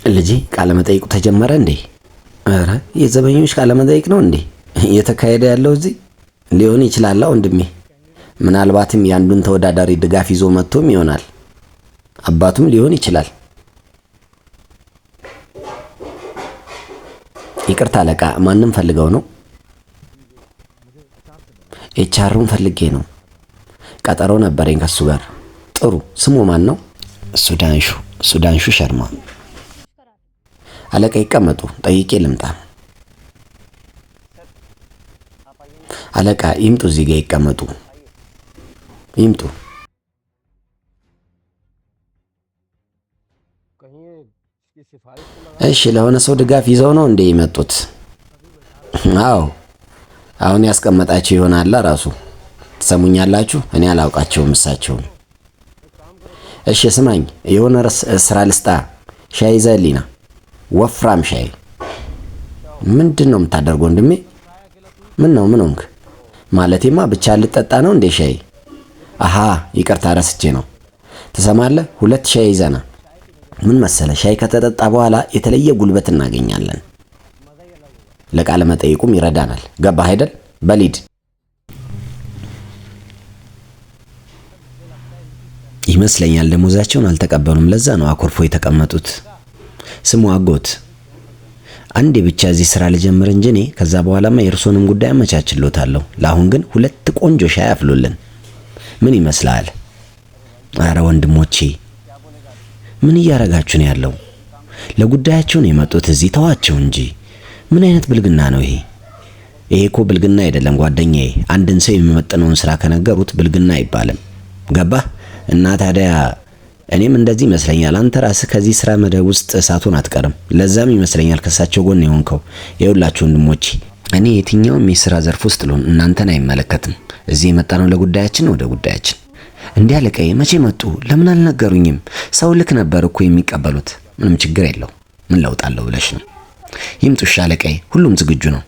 ልጄ ቃለ መጠይቁ ተጀመረ እንዴ? ኧረ የዘበኞች ቃለ መጠይቅ ነው እንዴ እየተካሄደ ያለው እዚህ? ሊሆን ይችላል ወንድሜ። ምናልባትም ያንዱን ተወዳዳሪ ድጋፍ ይዞ መጥቶም ይሆናል። አባቱም ሊሆን ይችላል። ይቅርታ አለቃ፣ ማንም ፈልገው ነው? ኤችአሩን ፈልጌ ነው። ቀጠሮ ነበረኝ ከሱ ጋር። ጥሩ። ስሙ ማን ነው? ሱዳንሹ ሸርማ። አለቃ ይቀመጡ፣ ጠይቄ ልምጣ። አለቃ ይምጡ፣ እዚህ ጋር ይቀመጡ። ይምጡ። እሺ፣ ለሆነ ሰው ድጋፍ ይዘው ነው እንዴ የመጡት? አዎ፣ አሁን ያስቀመጣቸው ይሆናል ራሱ። ትሰሙኛላችሁ? እኔ አላውቃቸውም እሳቸውን። እሺ ስማኝ፣ የሆነ ስራ ልስጣ። ሻይ ይዘህልኝ ና፣ ወፍራም ሻይ። ምንድን ነው የምታደርገው ወንድሜ? ምን ሆንክ? ማለቴማ ብቻ ልጠጣ ነው እንዴ ሻይ? አሃ ይቅርታ ረስቼ ነው። ትሰማለህ? 2 ሻይ ይዘና። ምን መሰለ፣ ሻይ ከተጠጣ በኋላ የተለየ ጉልበት እናገኛለን። ለቃለ መጠይቁም ይረዳናል። ገባህ አይደል? በሊድ ይመስለኛል ደሞዛቸውን አልተቀበሉም። ለዛ ነው አኮርፎ የተቀመጡት። ስሙ አጎት፣ አንዴ ብቻ እዚህ ስራ ልጀምር እንጂ እኔ ከዛ በኋላማ የእርሶንም ጉዳይ አመቻችሎታለሁ። ለአሁን ግን 2 ቆንጆ ሻይ አፍሉልን። ምን ይመስላል? አረ ወንድሞቼ ምን እያረጋችሁ ነው ያለው? ለጉዳያቸው ነው የመጡት እዚህ። ተዋቸው እንጂ ምን አይነት ብልግና ነው ይሄ? ይሄ እኮ ብልግና አይደለም ጓደኛዬ። አንድን ሰው የሚመጥነውን ስራ ከነገሩት ብልግና አይባልም። ገባህ? እና ታዲያ እኔም እንደዚህ ይመስለኛል። አንተ ራስህ ከዚህ ስራ መደብ ውስጥ እሳቱን አትቀርም። ለዛም ይመስለኛል ከሳቸው ጎን የሆንከው። ይኸውላችሁ ወንድሞቼ፣ እኔ የትኛውም የስራ ዘርፍ ውስጥ ልሆን እናንተን አይመለከትም። እዚህ የመጣነው ለጉዳያችን፣ ወደ ጉዳያችን። እንዲህ አለቃዬ፣ መቼ መጡ? ለምን አልነገሩኝም? ሰው ልክ ነበር እኮ የሚቀበሉት። ምንም ችግር የለው። ምን ለውጥ አለው ብለሽ ነው? ይምጡ። እሺ አለቃዬ፣ ሁሉም ዝግጁ ነው።